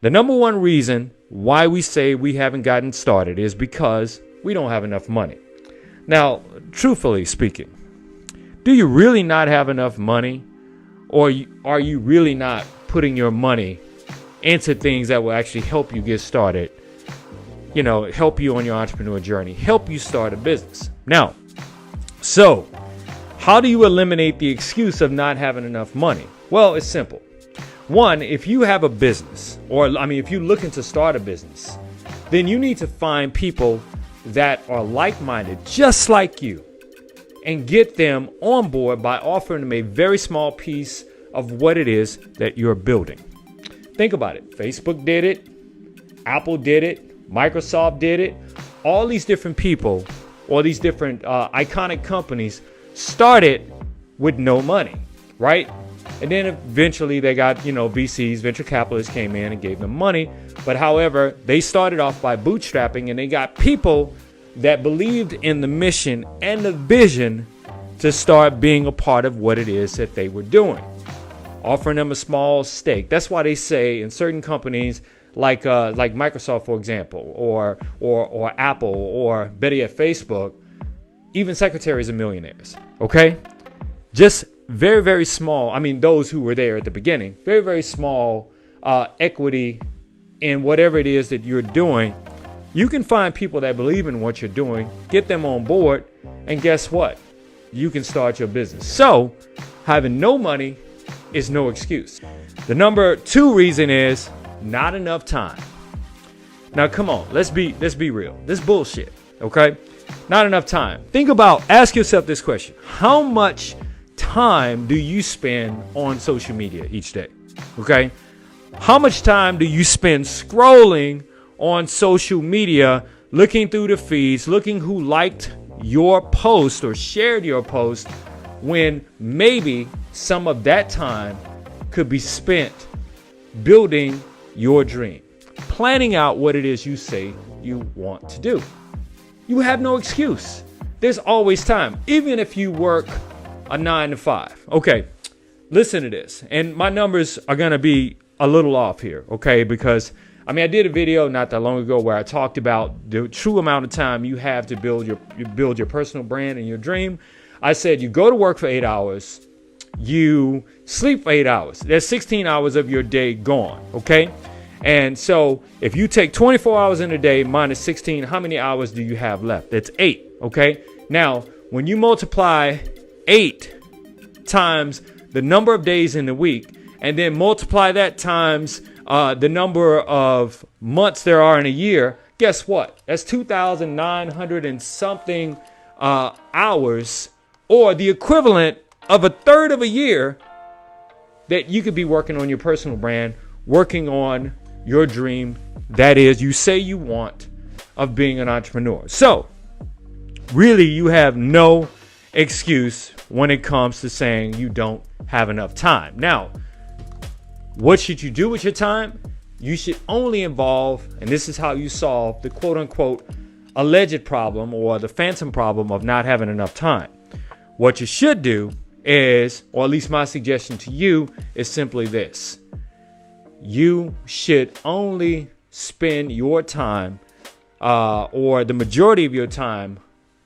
The number one reason why we say we haven't gotten started is because we don't have enough money. Now, truthfully speaking, do you really not have enough money? Or are you really not putting your money into things that will actually help you get started? You know, help you on your entrepreneur journey, help you start a business. Now, so how do you eliminate the excuse of not having enough money? Well, it's simple. One, if you have a business, if you're looking to start a business, then you need to find people that are like-minded, just like you, and get them on board by offering them a very small piece of what it is that you're building. Think about it. Facebook did it. Apple did it. Microsoft did it. All these different people, or these different iconic companies started with no money, right? And then eventually they got, VCs, venture capitalists came in and gave them money. But however, they started off by bootstrapping, and they got people that believed in the mission and the vision to start being a part of what it is that they were doing, offering them a small stake. That's why they say in certain companies like Microsoft, for example, or Apple, or better yet, Facebook, even secretaries are millionaires. Okay, just very, very small. Those who were there at the beginning, very, very small equity in whatever it is that you're doing. You can find people that believe in what you're doing, get them on board, and guess what? You can start your business. So having no money is no excuse. The number two reason is not enough time. Now, come on, let's be real. This bullshit, okay? Not enough time. Ask yourself this question. How much time do you spend on social media each day? Okay? How much time do you spend scrolling on social media, looking through the feeds, looking who liked your post or shared your post, when maybe some of that time could be spent building your dream, planning out what it is you say you want to do? You have no excuse. There's always time, even if you work a 9 to 5. Okay, listen to this. And my numbers are going to be a little off here, okay? Because, I did a video not that long ago where I talked about the true amount of time you have to build your personal brand and your dream. I said you go to work for 8 hours, you sleep for 8 hours. There's 16 hours of your day gone, okay? And so if you take 24 hours in a day minus 16, how many hours do you have left? It's 8, okay? Now, when you multiply 8 times the number of days in the week, and then multiply that times the number of months there are in a year, guess what? That's 2,900 and something hours, or the equivalent of a third of a year that you could be working on your personal brand, working on your dream, that is, you say you want, of being an entrepreneur. So, really, you have no excuse when it comes to saying you don't have enough time. Now, what should you do with your time? You should only involve, and this is how you solve the quote unquote alleged problem or the phantom problem of not having enough time. What you should do is, or at least my suggestion to you, is simply this. You should only spend your time or the majority of your time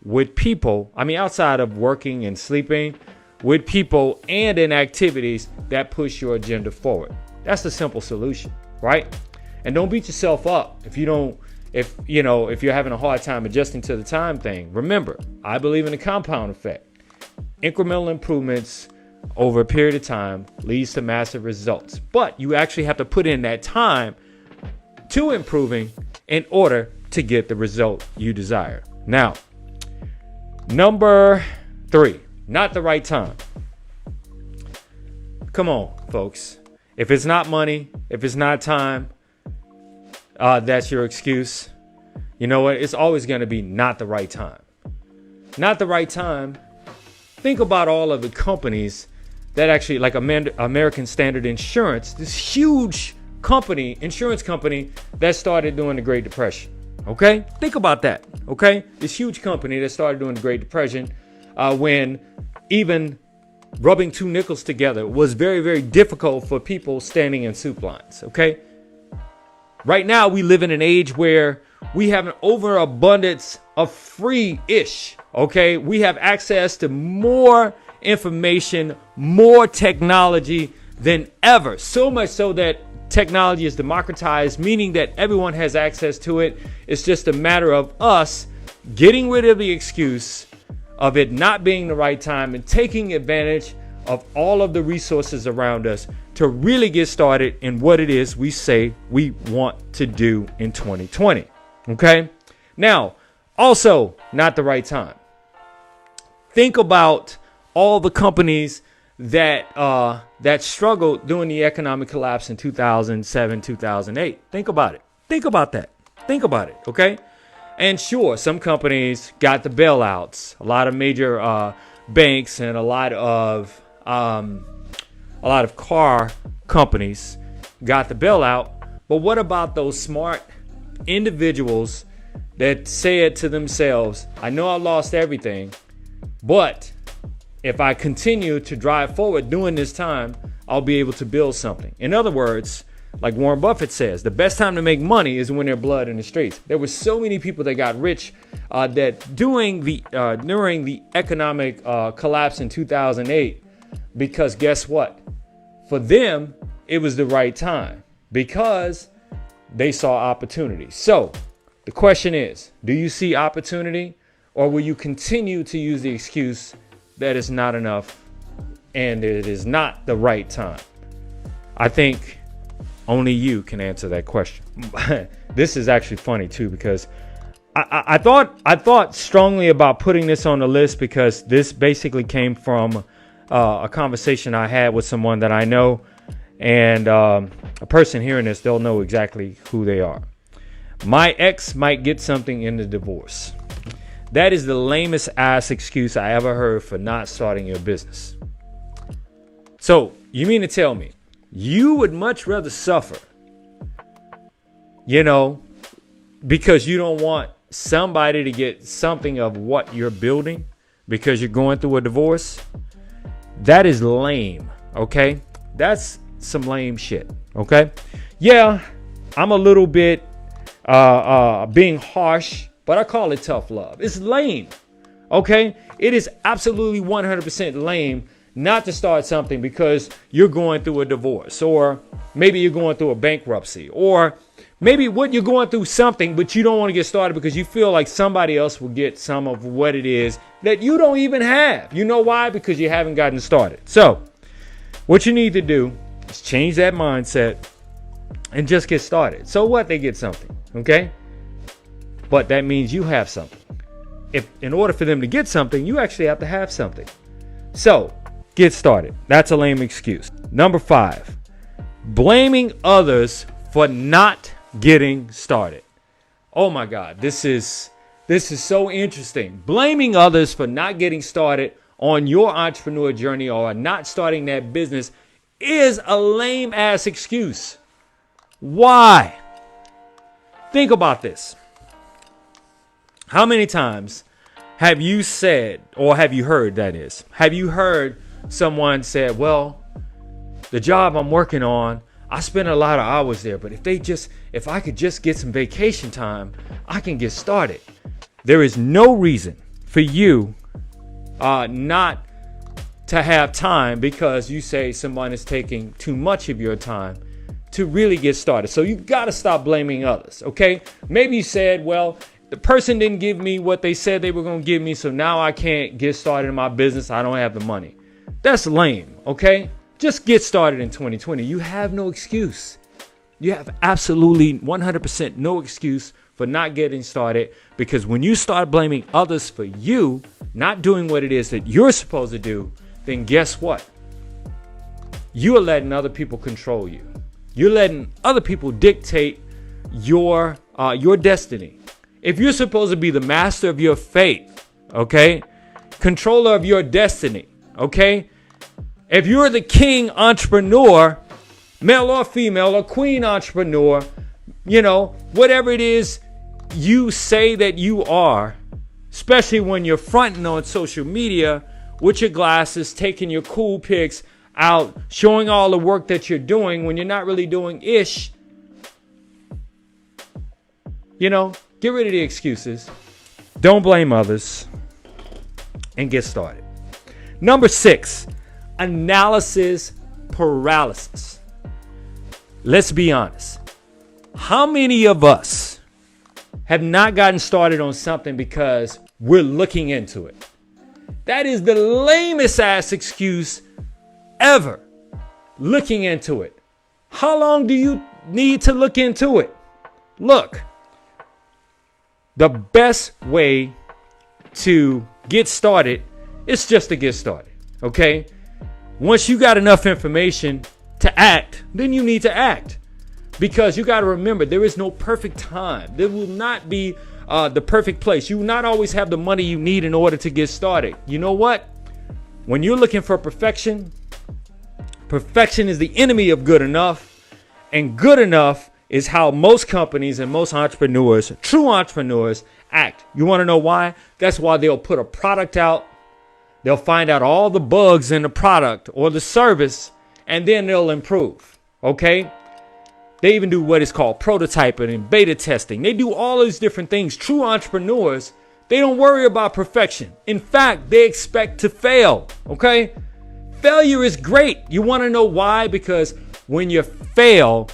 with people, outside of working and sleeping, with people and in activities that push your agenda forward. That's the simple solution, right? And don't beat yourself up if you're having a hard time adjusting to the time thing. Remember, I believe in the compound effect. Incremental improvements over a period of time leads to massive results. But you actually have to put in that time to improving in order to get the result you desire. Now, number 3, not the right time. Come on, folks. If it's not money, if it's not time, that's your excuse. You know what? It's always going to be not the right time. Not the right time. Think about all of the companies that actually, like American Standard Insurance, this huge company, insurance company that started during the Great Depression. Okay? Think about that. Okay? This huge company that started during the Great Depression, when even rubbing 2 nickels together was very, very difficult for people standing in soup lines. Okay? Right now, we live in an age where we have an overabundance of free-ish, okay? We have access to more information, more technology than ever. So much so that technology is democratized, meaning that everyone has access to it. It's just a matter of us getting rid of the excuse of it not being the right time and taking advantage of all of the resources around us to really get started in what it is we say we want to do in 2020. Okay? Now, also not the right time. Think about all the companies that struggled during the economic collapse in 2007, 2008. Think about it. Think about that. Think about it. Okay? And sure, some companies got the bailouts. A lot of major banks and a lot of car companies got the bailout. But what about those smart individuals that said to themselves, I know I lost everything, but if I continue to drive forward during this time, I'll be able to build something. In other words, like Warren Buffett says, the best time to make money is when there's blood in the streets. There were so many people that got rich that during the economic collapse in 2008, because guess what? For them, it was the right time because they saw opportunity. So the question is, do you see opportunity, or will you continue to use the excuse that it's not enough and it is not the right time? I think only you can answer that question. This is actually funny too, because I thought strongly about putting this on the list, because this basically came from a conversation I had with someone that I know, and a person hearing this, they'll know exactly who they are. My ex might get something in the divorce. That is the lamest ass excuse I ever heard for not starting your business. So you mean to tell me you would much rather suffer, because you don't want somebody to get something of what you're building because you're going through a divorce? That is lame, okay? That's some lame shit, okay? Yeah, I'm a little bit being harsh, but I call it tough love. It's lame, okay? It is absolutely 100% lame not to start something because you're going through a divorce, or maybe you're going through a bankruptcy, or maybe you're going through something, but you don't want to get started because you feel like somebody else will get some of what it is that you don't even have. You know why? Because you haven't gotten started. So what you need to do is change that mindset and just get started. So what? They get something, okay? But that means you have something. If in order for them to get something, you actually have to have something. So get started. That's a lame excuse. Number 5, blaming others for not getting started. Oh my God, this is so interesting. Blaming others for not getting started on your entrepreneur journey or not starting that business is a lame ass excuse. Why? Think about this. How many times have you said, or have you heard, that is, have you heard someone say, well, the job I'm working on, I spend a lot of hours there, but if I could just get some vacation time, I can get started. There is no reason for you not to have time because you say someone is taking too much of your time to really get started. So you got to stop blaming others, okay? Maybe you said, well, the person didn't give me what they said they were going to give me, so now I can't get started in my business. I don't have the money. That's lame, okay? Just get started in 2020. You have no excuse. You have absolutely 100% no excuse for not getting started, because when you start blaming others for you not doing what it is that you're supposed to do, then guess what? You are letting other people control you. You're letting other people dictate your destiny. If you're supposed to be the master of your fate, okay, controller of your destiny, okay, if you're the king entrepreneur, male or female, or queen entrepreneur, whatever it is you say that you are, especially when you're fronting on social media with your glasses, taking your cool pics out, showing all the work that you're doing when you're not really doing ish, Get rid of the excuses. Don't blame others. And get started. Number 6, analysis paralysis. Let's be honest. How many of us have not gotten started on something because we're looking into it? That is the lamest ass excuse ever. Looking into it. How long do you need to look into it? Look, the best way to get started is just to get started. Okay? Once you got enough information to act, then you need to act. Because you got to remember, there is no perfect time. There will not be the perfect place. You will not always have the money you need in order to get started. You know what? When you're looking for perfection, perfection is the enemy of good enough. And good enough is how most companies and most entrepreneurs, true entrepreneurs, act. You want to know why? That's why they'll put a product out. They'll find out all the bugs in the product or the service, and then they'll improve. Okay? They even do what is called prototyping and beta testing. They do all these different things. True entrepreneurs, they don't worry about perfection. In fact, they expect to fail. Okay? Failure is great. You want to know why? Because when you fail,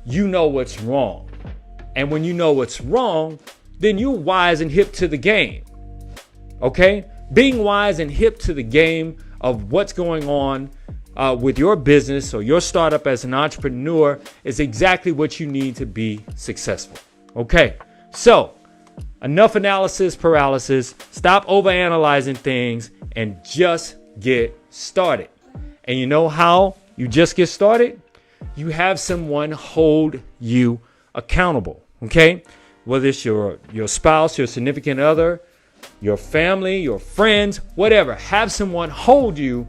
you know what's wrong. And when you know what's wrong, then you're wise and hip to the game. Okay? Being wise and hip to the game of what's going on with your business or your startup as an entrepreneur is exactly what you need to be successful. Okay? So, enough analysis paralysis. Stop overanalyzing things and just get started. And you know how you just get started? You have someone hold you accountable. Okay? Whether it's your spouse, your significant other, your family, your friends, whatever. Have someone hold you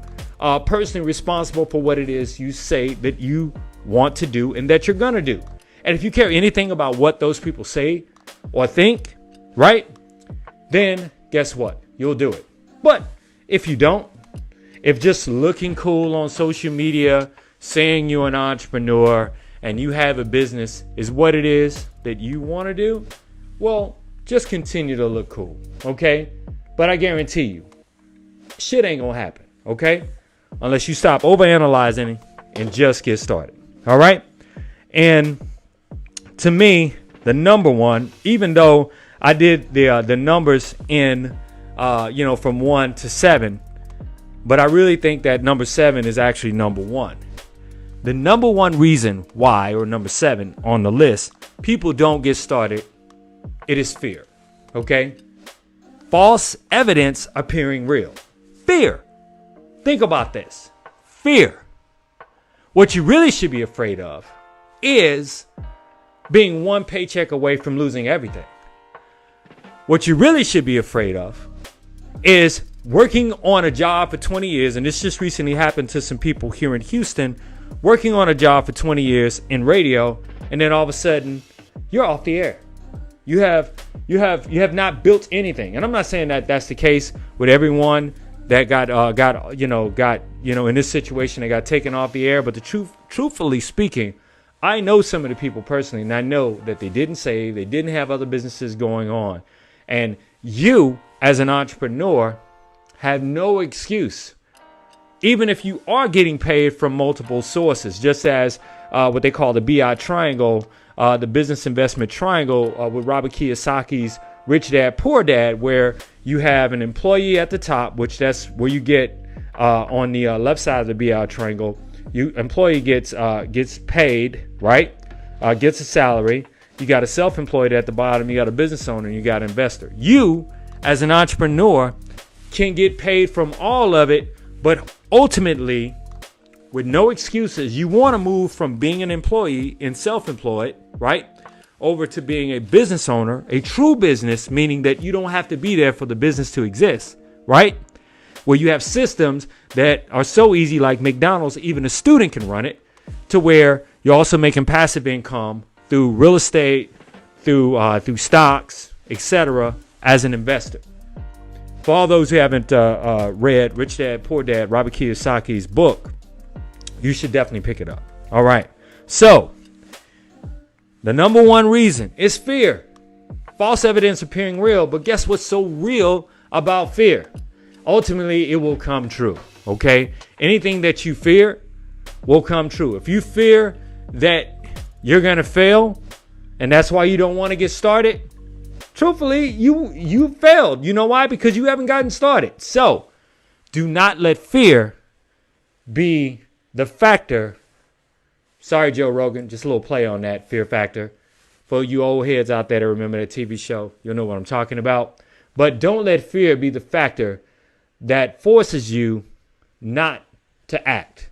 personally responsible for what it is you say that you want to do and that you're going to do. And if you care anything about what those people say or think, right, then guess what? You'll do it. But if you don't, if just looking cool on social media, saying you're an entrepreneur and you have a business is what it is that you want to do, well, just continue to look cool, okay? But I guarantee you, shit ain't gonna happen, okay? Unless you stop overanalyzing and just get started, all right? And to me, the number one, even though I did the numbers in, from 1 to 7, but I really think that number 7 is actually number 1. The number one reason why, or number 7 on the list, people don't get started, it is fear. Okay? False evidence appearing real. Fear. Think about this. Fear. What you really should be afraid of is being one paycheck away from losing everything. What you really should be afraid of is working on a job for 20 years, and this just recently happened to some people here in Houston, working on a job for 20 years in radio, and then all of a sudden you're off the air. You have not built anything. And I'm not saying that that's the case with everyone that got in this situation, they got taken off the air, but truthfully speaking, I know some of the people personally, and I know that they didn't save, they didn't have other businesses going on. And you as an entrepreneur have no excuse. Even if you are getting paid from multiple sources, just as what they call the BI triangle, the business investment triangle with Robert Kiyosaki's Rich Dad, Poor Dad, where you have an employee at the top, which that's where you get on the left side of the BI triangle. Employee gets paid, right? Gets a salary. You got a self-employed at the bottom. You got a business owner. And you got an investor. You, as an entrepreneur, can get paid from all of it, but ultimately, with no excuses, you want to move from being an employee and self-employed, right, over to being a business owner, a true business, meaning that you don't have to be there for the business to exist, right? Where you have systems that are so easy, like McDonald's, even a student can run it, to where you're also making passive income through real estate, through stocks, etc., as an investor. For all those who haven't read Rich Dad, Poor Dad, Robert Kiyosaki's book, you should definitely pick it up. All right. So, the number one reason is fear. false evidence appearing real. But guess what's so real about fear? Ultimately, it will come true. Okay? Anything that you fear will come true. If you fear that you're going to fail, and that's why you don't want to get started, truthfully, you failed. You know why? Because you haven't gotten started. So, do not let fear be the factor. Sorry, Joe Rogan, just a little play on that fear factor. For you old heads out there that remember that TV show, you'll know what I'm talking about. But don't let fear be the factor that forces you not to act.